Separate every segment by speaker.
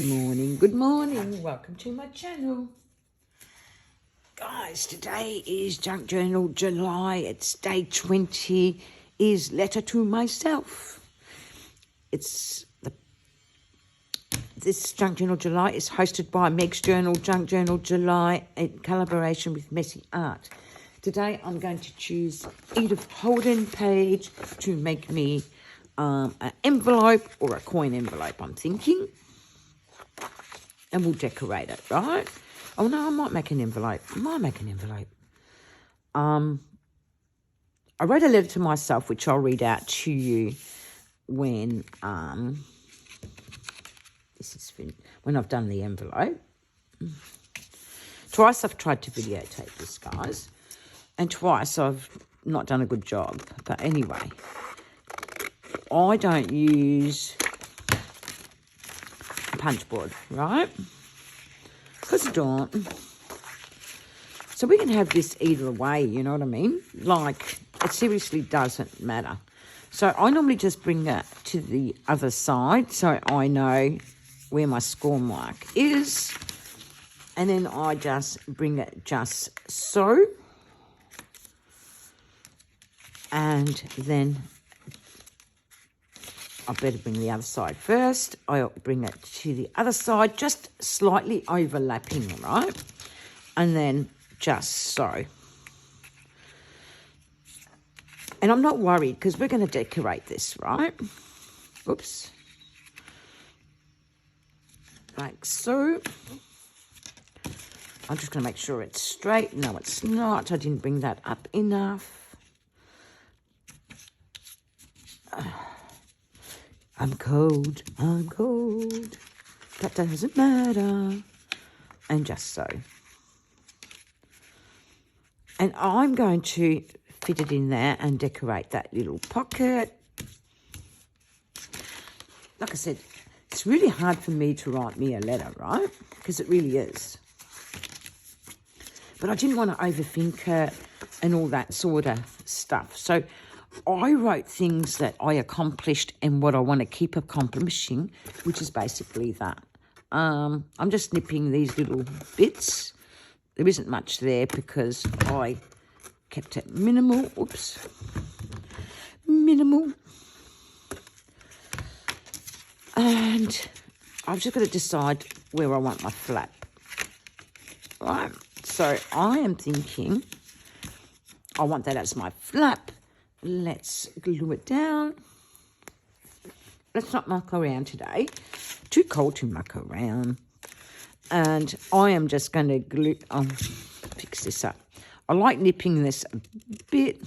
Speaker 1: good morning. Welcome to my channel. Guys, today is Junk Journal July. It's day 20, is Letter to Myself. This Junk Journal July is hosted by Meg's Journal, Junk Journal July, in collaboration with Messy Art. Today I'm going to choose Edith Holden page to make me an envelope or a coin envelope, I'm thinking. And we'll decorate it, right? Oh, no, I might make an envelope. I wrote a letter to myself, which I'll read out to you when when I've done the envelope. Twice I've tried to videotape this, guys, and twice I've not done a good job. But anyway, I don't use a punch board, right? Because I don't. So we can have this either way, you know what I mean? Like, it seriously doesn't matter. So I normally just bring it to the other side so I know where my score mark is. And then I just bring it just so. And then I better bring the other side first. I'll bring it to the other side, just slightly overlapping, right? And then just so. And I'm not worried because we're going to decorate this, right? Oops. Like so. I'm just going to make sure it's straight. No, it's not. I didn't bring that up enough. I'm cold. That doesn't matter. And just so. And I'm going to fit it in there and decorate that little pocket. Like I said, it's really hard for me to write me a letter, right? Because it really is. But I didn't want to overthink it and all that sort of stuff. So I wrote things that I accomplished and what I want to keep accomplishing, which is basically that. I'm just nipping these little bits. There isn't much there because I kept it minimal. Oops. Minimal. And I've just got to decide where I want my flap. Right. So I am thinking I want that as my flap. Let's glue it down. Let's not muck around today. Too cold to muck around. And I am just going to glue, fix this up. I like nipping this a bit,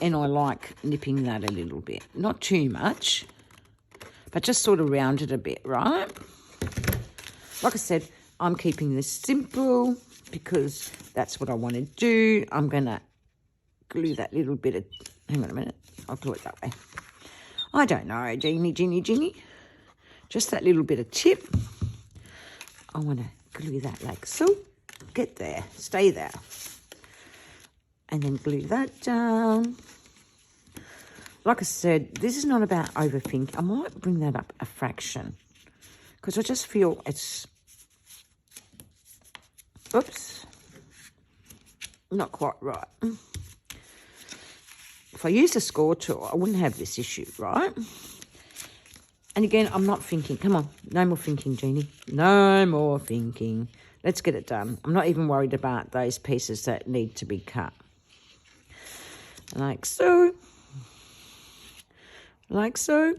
Speaker 1: and I like nipping that a little bit. Not too much, but just sort of round it a bit, right? Like I said, I'm keeping this simple because that's what I want to do. I'm going to glue that little bit of, hang on a minute, I'll glue it that way. I don't know, Jeannie. Just that little bit of tip. I want to glue that like so. Get there, stay there. And then glue that down. Like I said, this is not about overthinking. I might bring that up a fraction because I just feel it's, oops, not quite right. If I used a score tool, I wouldn't have this issue, right? And again, I'm not thinking. Come on, no more thinking, Jeannie. No more thinking. Let's get it done. I'm not even worried about those pieces that need to be cut. Like so. Like so.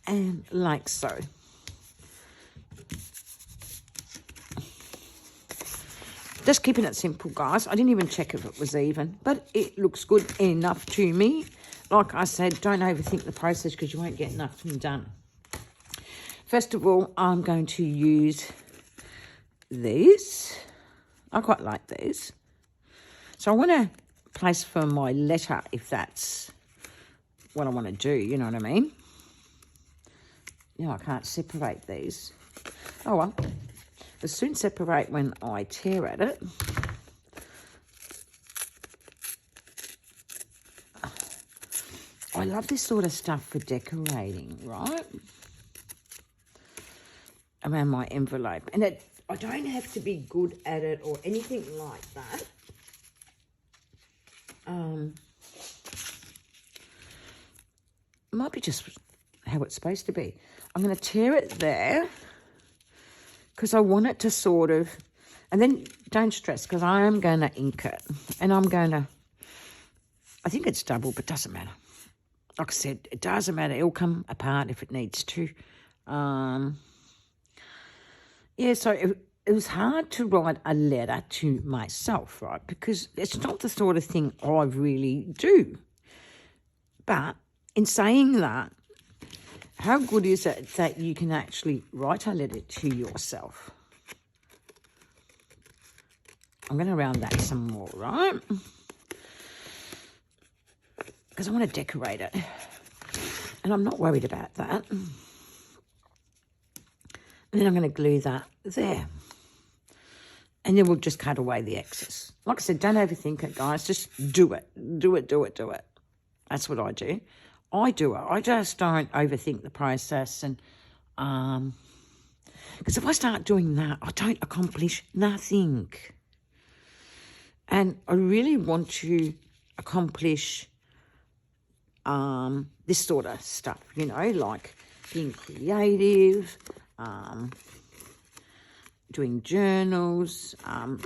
Speaker 1: And like so. Just keeping it simple, guys. I didn't even check if it was even, but it looks good enough to me. Like I said, don't overthink the process because you won't get nothing done. First of all, I'm going to use these. I quite like these. So I want to place for my letter if that's what I want to do, you know what I mean? I can't separate these. Oh, well. They'll soon separate when I tear at it. I love this sort of stuff for decorating, right? Around my envelope. And I don't have to be good at it or anything like that. It might be just how it's supposed to be. I'm going to tear it there because I want it to sort of, and then don't stress because I am going to ink it. And I'm going to, I think it's double, but doesn't matter. Like I said, it doesn't matter. It'll come apart if it needs to. Yeah, so it was hard to write a letter to myself, right? Because it's not the sort of thing I really do. But in saying that, how good is it that you can actually write a letter to yourself? I'm going to round that some more, right? Because I want to decorate it. And I'm not worried about that. And then I'm going to glue that there. And then we'll just cut away the excess. Like I said, don't overthink it, guys. Just do it. Do it, do it, do it. That's what I do. I do it. I just don't overthink the process. And because if I start doing that, I don't accomplish nothing. And I really want to accomplish this sort of stuff, you know, like being creative, doing journals,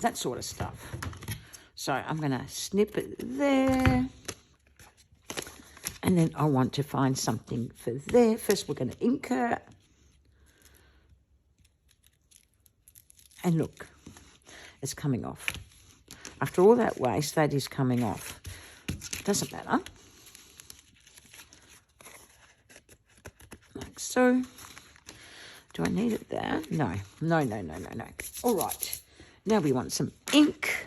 Speaker 1: that sort of stuff. So I'm going to snip it there. And then I want to find something for there. First, we're going to ink it. And look, it's coming off. After all that waste, that is coming off. Doesn't matter. Like so. Do I need it there? No. No, no, no, no, no. All right. Now we want some ink.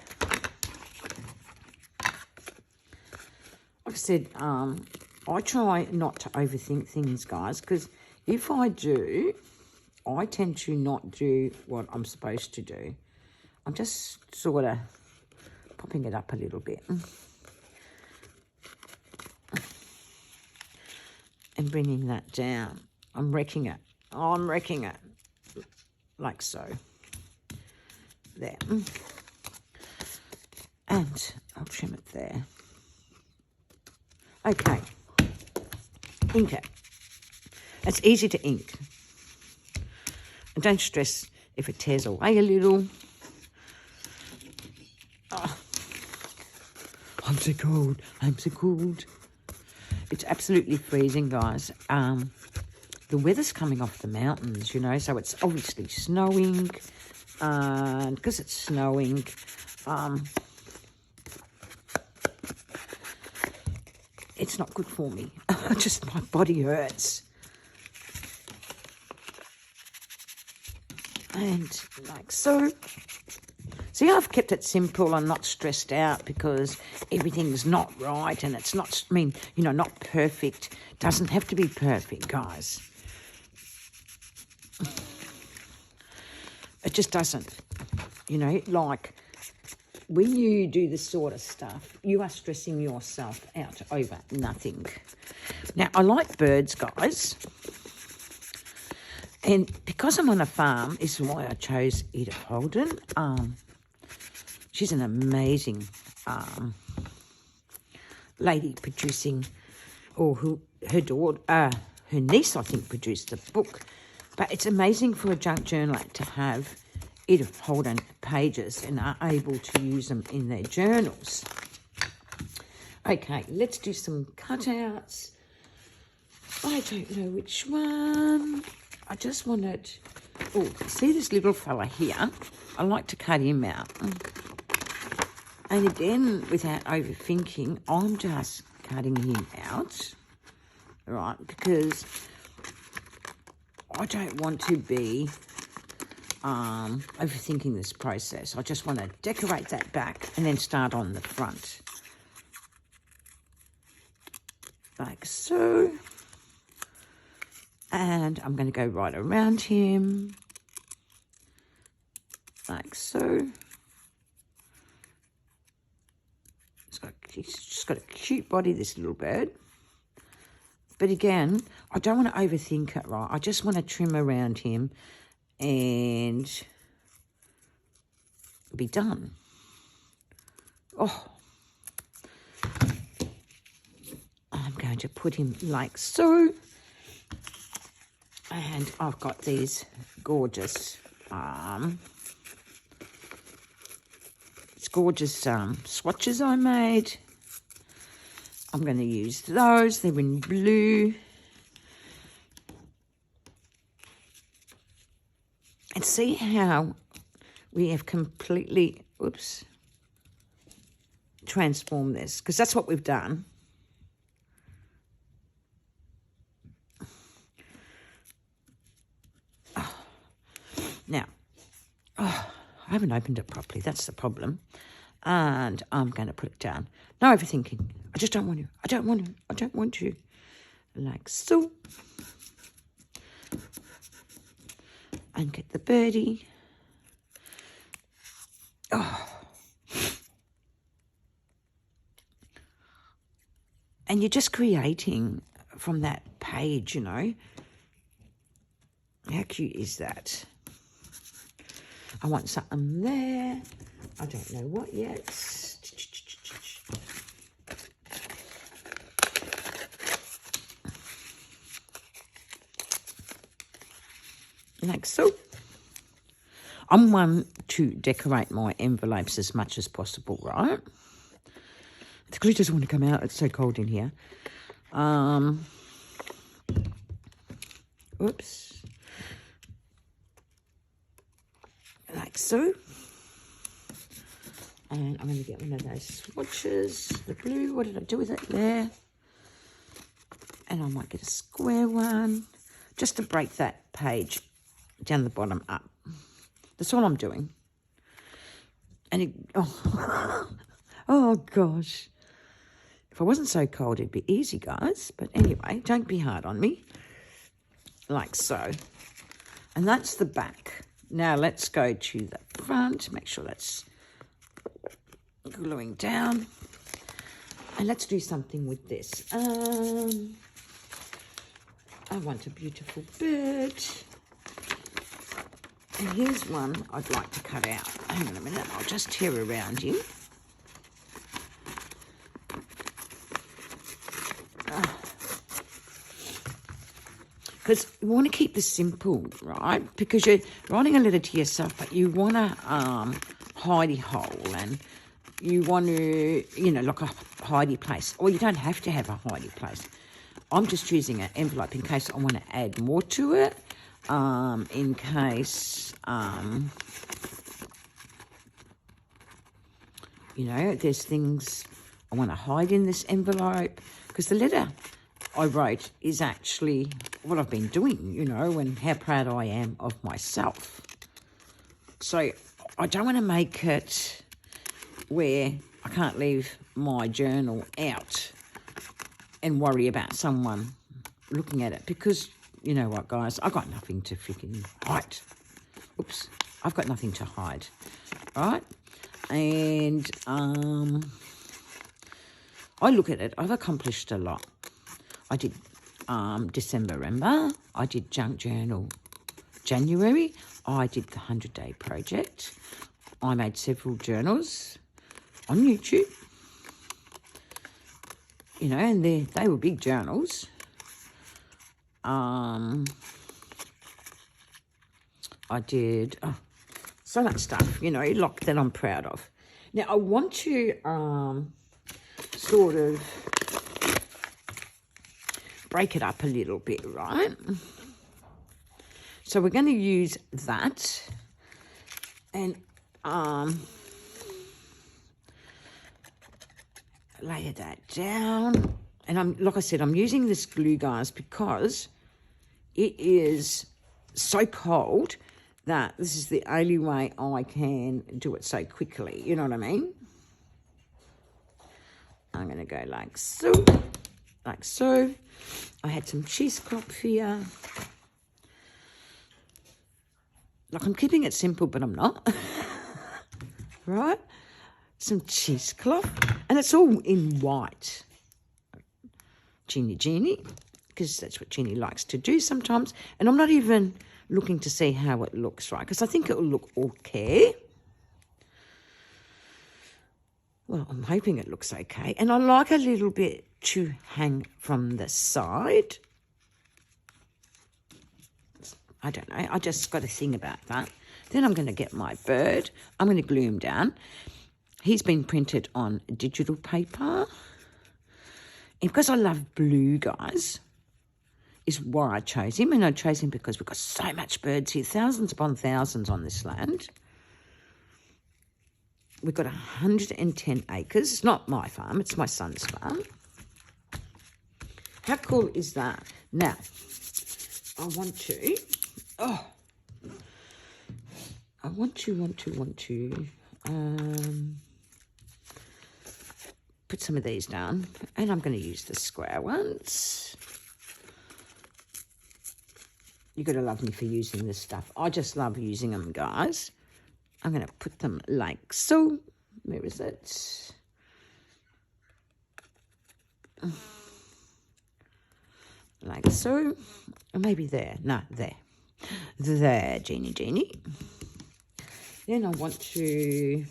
Speaker 1: Like I said, I try not to overthink things, guys, because if I do, I tend to not do what I'm supposed to do. I'm just sort of popping it up a little bit. And bringing that down. I'm wrecking it. Oh, I'm wrecking it. Like so. There. And I'll trim it there. Okay. Ink it. It's easy to ink. And don't stress if it tears away a little. Oh. I'm so cold. I'm so cold. It's absolutely freezing, guys. The weather's coming off the mountains, you know, so it's obviously snowing. And because it's snowing, it's not good for me. Just my body hurts. And like so. See, I've kept it simple and not stressed out because everything's not right and it's not, I mean, you know, not perfect. Doesn't have to be perfect, guys. It just doesn't. You know, like when you do this sort of stuff, you are stressing yourself out over nothing. Now, I like birds, guys. And because I'm on a farm, this is why I chose Edith Holden. She's an amazing lady producing, or her daughter, her niece, I think, produced the book. But it's amazing for a junk journaler to have Edith Holden pages and are able to use them in their journals. Okay, let's do some cutouts. I don't know which one. I just wanted, oh, see this little fella here? I like to cut him out. And again, without overthinking, I'm just cutting him out, right? Because I don't want to be overthinking this process. I just want to decorate that back and then start on the front. Like so. And I'm going to go right around him. Like so. He's just got a cute body, this little bird. But again, I don't want to overthink it, right? I just want to trim around him and be done. Oh, I'm going to put him like so. And I've got these gorgeous, swatches I made. I'm going to use those. They're in blue. And see how we have completely, transformed this. Because that's what we've done. Now, I haven't opened it properly. That's the problem. And I'm going to put it down. No overthinking. I just don't want to. I don't want to. I don't want to. Like so. And get the birdie. Oh. And you're just creating from that page, you know. How cute is that? I want something there. I don't know what yet. Like so. I'm one to decorate my envelopes as much as possible, right? The glue doesn't want to come out. It's so cold in here. Oops. Like so. And I'm going to get one of those swatches. The blue, what did I do with it there? And I might get a square one. Just to break that page down the bottom up. That's all I'm doing. And it, oh gosh. If I wasn't so cold, it'd be easy, guys. But anyway, don't be hard on me. Like so. And that's the back. Now let's go to the front. Make sure that's gluing down. And let's do something with this. I want a beautiful bird. And here's one I'd like to cut out. Hang on a minute. I'll just tear around you. Because you want to keep this simple, right? Because you're writing a letter to yourself, but you want a hidey hole and you want to, you know, like a hidey place. Or you don't have to have a hidey place. I'm just choosing an envelope in case I want to add more to it. In case, you know, there's things I want to hide in this envelope. Because the letter I wrote is actually what I've been doing, you know, and how proud I am of myself. So I don't want to make it where I can't leave my journal out and worry about someone looking at it. Because, you know what, guys, I've got nothing to freaking hide. Oops, I've got nothing to hide, right? And I look at it, I've accomplished a lot. I did December, I did Junk Journal January, I did the 100-day project, I made several journals on YouTube, you know, and they were big journals. I did so much stuff, you know, like that I'm proud of. Now, I want to sort of break it up a little bit, right? So we're going to use that and layer that down. And like I said, I'm using this glue, guys, because it is so cold that this is the only way I can do it so quickly. You know what I mean? I'm going to go like so. Like so. I had some cheesecloth here. Like, I'm keeping it simple, but I'm not. Right? Some cheesecloth. And it's all in white. Genie. because that's what Jeannie likes to do sometimes. And I'm not even looking to see how it looks, right, because I think it will look okay. Well, I'm hoping it looks okay. And I like a little bit to hang from the side. I don't know. I just got a thing about that. Then I'm going to get my bird. I'm going to glue him down. He's been printed on digital paper. And because I love blue, guys, is why I chose him. And I chose him because we've got so much birds here, thousands upon thousands on this land. We've got 110 acres. It's not my farm, it's my son's farm. How cool is that? Now, I want to put some of these down, and I'm going to use the square ones. You've got to love me for using this stuff. I just love using them, guys. I'm going to put them like so. Where is it? Like so. Or maybe there. No, there. There, Jeannie. Then I want to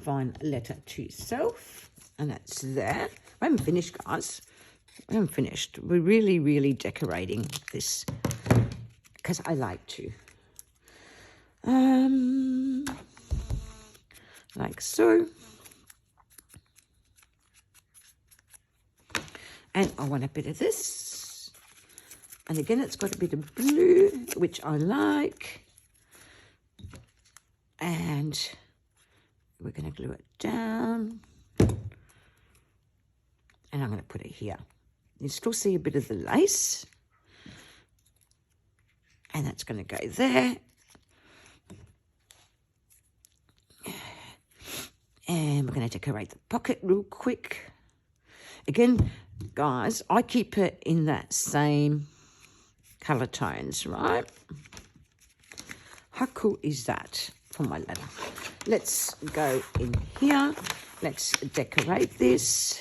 Speaker 1: find a letter to self. And that's there. I haven't finished, guys. I haven't finished. We're really, really decorating this because I like to. Like so. And I want a bit of this. And again, it's got a bit of blue, which I like. And we're going to glue it down. And I'm going to put it here. You still see a bit of the lace. And that's going to go there. And we're going to decorate the pocket real quick. Again, guys, I keep it in that same colour tones, right? How cool is that for my letter? Let's go in here. Let's decorate this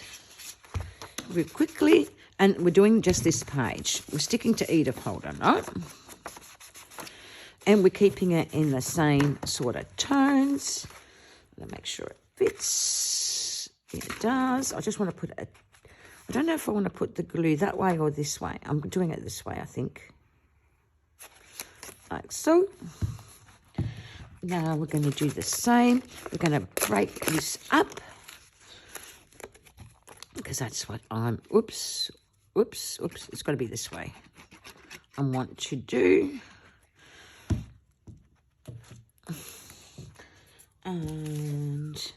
Speaker 1: real quickly. And we're doing just this page. We're sticking to Edith Holden, right? And we're keeping it in the same sort of tones. Let me make sure it fits. It does. I just want to put it. I don't know if I want to put the glue that way or this way. I'm doing it this way, I think. Like so. Now we're going to do the same. We're going to break this up. Because that's what I'm... Oops. It's got to be this way. I want to do... And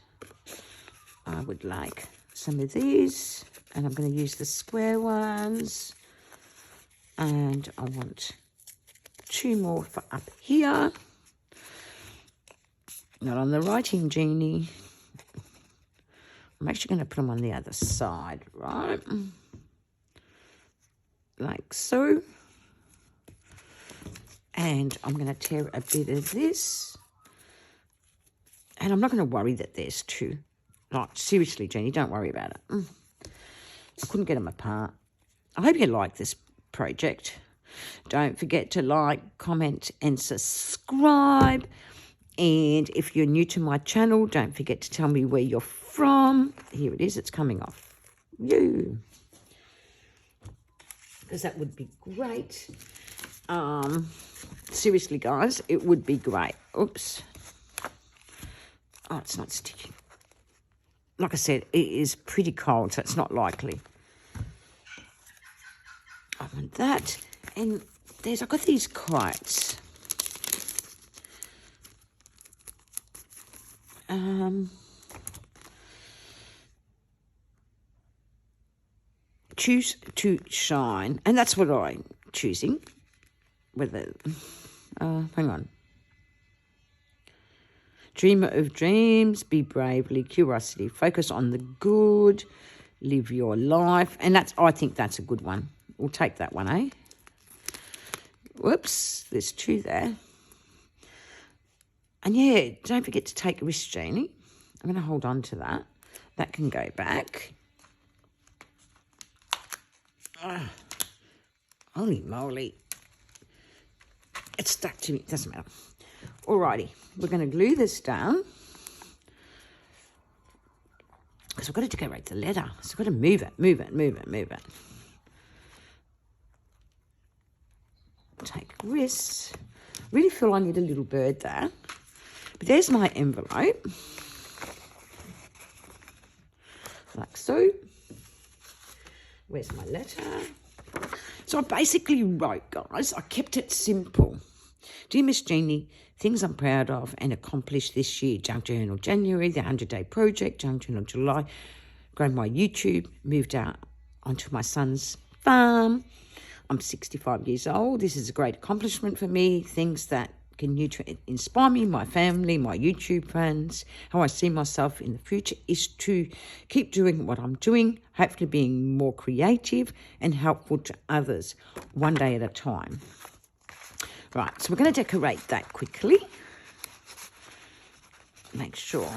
Speaker 1: I would like some of these, and I'm going to use the square ones, and I want 2 more for up here. Not on the writing, Jeannie. I'm actually going to put them on the other side, right? Like so. And I'm going to tear a bit of this. And I'm not going to worry that there's 2. Like, seriously, Jeannie, don't worry about it. I couldn't get them apart. I hope you like this project. Don't forget to like, comment, and subscribe. And if you're new to my channel, don't forget to tell me where you're from. Here it is. It's coming off. You. Because that would be great. Seriously, guys, it would be great. Oops. Oh, it's not sticking. Like I said, it is pretty cold, so it's not likely. I want that. And I've got these quotes. Choose to shine. And that's what I'm choosing. Whether, hang on. Dreamer of dreams, be bravely, curiosity, focus on the good, live your life. And I think that's a good one. We'll take that one, eh? Whoops, there's 2 there. And yeah, don't forget to take risks, Jeannie. I'm going to hold on to that. That can go back. Holy moly. It's stuck to me. It doesn't matter. Alrighty. We're going to glue this down. Because we've got to decorate the letter. So we've got to move it. Take wrists. Really feel I need a little bird there. But there's my envelope. Like so. Where's my letter? So I basically wrote, guys, I kept it simple. Dear Miss Jeannie, things I'm proud of and accomplished this year. Junk Journal January, the 100-day project, Junk Journal July, grown my YouTube, moved out onto my son's farm. I'm 65 years old. This is a great accomplishment for me. Things that can inspire me, my family, my YouTube friends. How I see myself in the future is to keep doing what I'm doing, hopefully being more creative and helpful to others, one day at a time. Right, so we're going to decorate that quickly. Make sure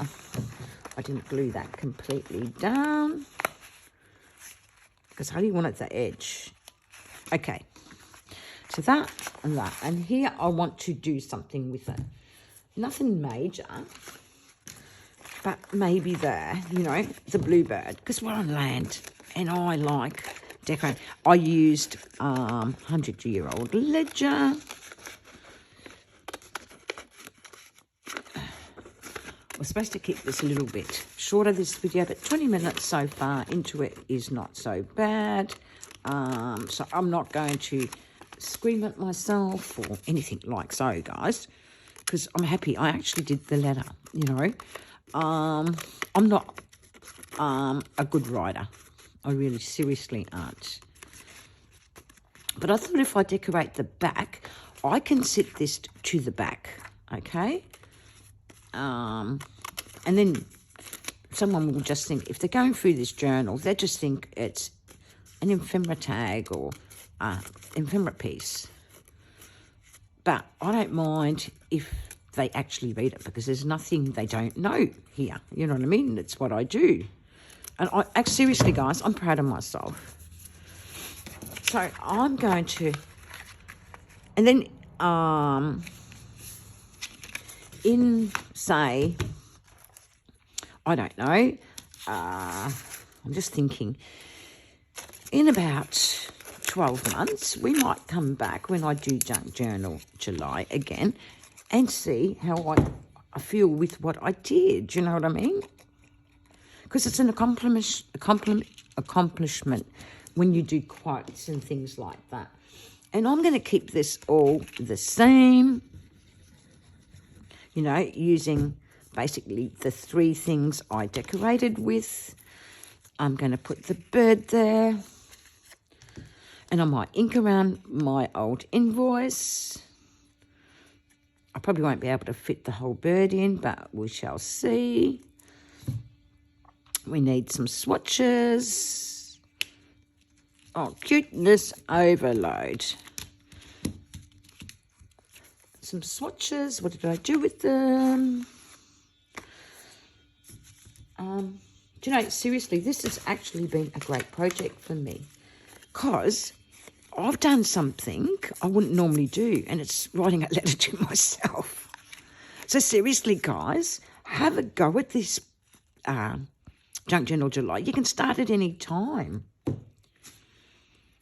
Speaker 1: I didn't glue that completely down because I only want it at the edge. Okay, so that and that. And here I want to do something with it. Nothing major, but maybe there, you know, the bluebird, because we're on land and I like decorating. I used 100-year-old ledger. We're supposed to keep this a little bit shorter, this video, but 20 minutes so far into it is not so bad. So I'm not going to scream at myself or anything like so, guys, because I'm happy I actually did the letter, you know. I'm not a good writer. I really seriously aren't. But I thought if I decorate the back, I can sit this to the back, okay? And then someone will just think, if they're going through this journal, they just think it's an ephemera tag or ephemera piece. But I don't mind if they actually read it because there's nothing they don't know here. You know what I mean? It's what I do. And seriously, guys, I'm proud of myself. So I'm going to, and then in, say, I don't know, I'm just thinking, in about 12 months, we might come back when I do Junk Journal July again and see how I feel with what I did. You know what I mean? Because it's an accomplishment when you do quotes and things like that. And I'm going to keep this all the same, you know, using basically the 3 things I decorated with. I'm going to put the bird there. And I might ink around my old invoice. I probably won't be able to fit the whole bird in, but we shall see. We need some swatches. Oh, cuteness overload. Some swatches. What did I do with them? Do you know, seriously, this has actually been a great project for me because I've done something I wouldn't normally do, and it's writing a letter to myself. So seriously, guys, have a go at this Junk Journal July. You can start at any time.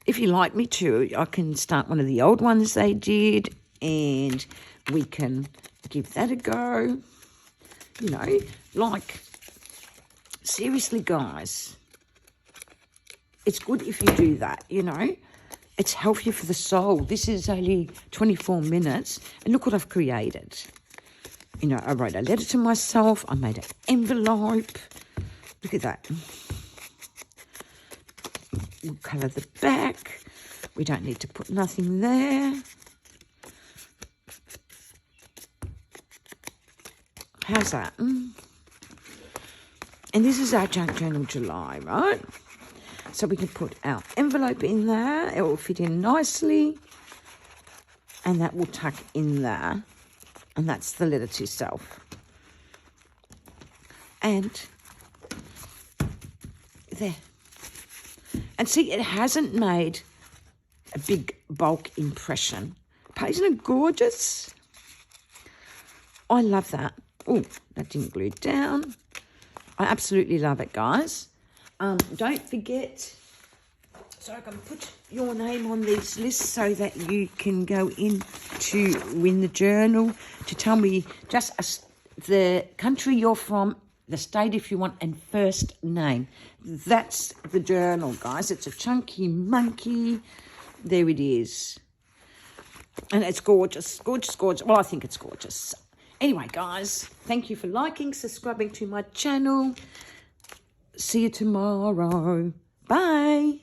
Speaker 1: If you like me to, I can start one of the old ones they did, and we can give that a go. You know, like, seriously, guys, it's good if you do that, you know. It's healthy for the soul. This is only 24 minutes, and look what I've created. You know, I wrote a letter to myself. I made an envelope. Look at that. We'll colour the back. We don't need to put nothing there. How's that? And this is our Junk Journal July, right? So we can put our envelope in there. It will fit in nicely. And that will tuck in there. And that's the letter to self. And there. And see, it hasn't made a big bulk impression. Isn't it gorgeous? I love that. Oh, that didn't glue down. I absolutely love it, guys. Don't forget, so I can put your name on these lists so that you can go in to win the journal, to tell me just the country you're from, the state if you want, and first name. That's the journal, guys. It's a chunky monkey. There it is. And it's gorgeous, gorgeous, gorgeous. Well, I think it's gorgeous. Anyway, guys, thank you for liking, subscribing to my channel. See you tomorrow. Bye.